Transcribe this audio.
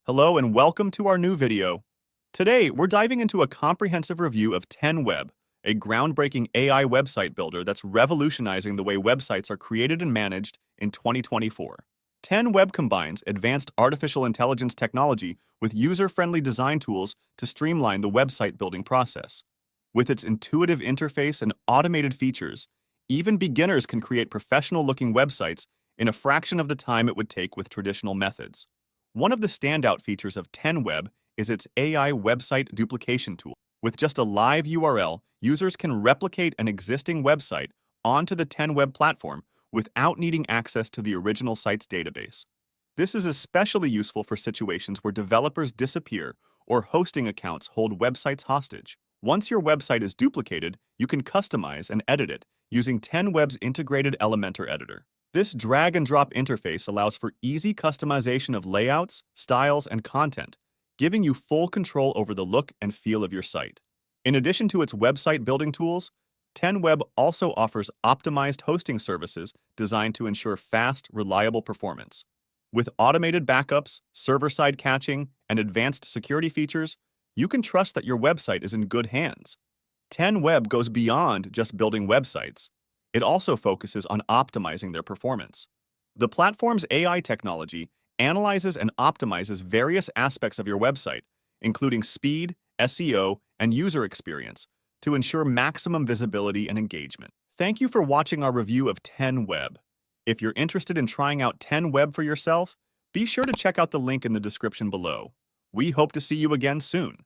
Hello and welcome to our new video. Today, we're diving into a comprehensive review of 10Web, a groundbreaking AI website builder that's revolutionizing the way websites are created and managed in 2024. 10Web combines advanced artificial intelligence technology with user-friendly design tools to streamline the website building process. With its intuitive interface and automated features, even beginners can create professional-looking websites in a fraction of the time it would take with traditional methods. One of the standout features of 10Web is its AI website duplication tool. With just a live URL, users can replicate an existing website onto the 10Web platform without needing access to the original site's database. This is especially useful for situations where developers disappear or hosting accounts hold websites hostage. Once your website is duplicated, you can customize and edit it using 10Web's integrated Elementor editor. This drag-and-drop interface allows for easy customization of layouts, styles, and content, giving you full control over the look and feel of your site. In addition to its website building tools, 10Web also offers optimized hosting services designed to ensure fast, reliable performance. With automated backups, server-side caching, and advanced security features, you can trust that your website is in good hands. 10Web goes beyond just building websites. It also focuses on optimizing their performance. The platform's AI technology analyzes and optimizes various aspects of your website, including speed, SEO, and user experience, to ensure maximum visibility and engagement. Thank you for watching our review of 10Web. If you're interested in trying out 10Web for yourself, be sure to check out the link in the description below. We hope to see you again soon.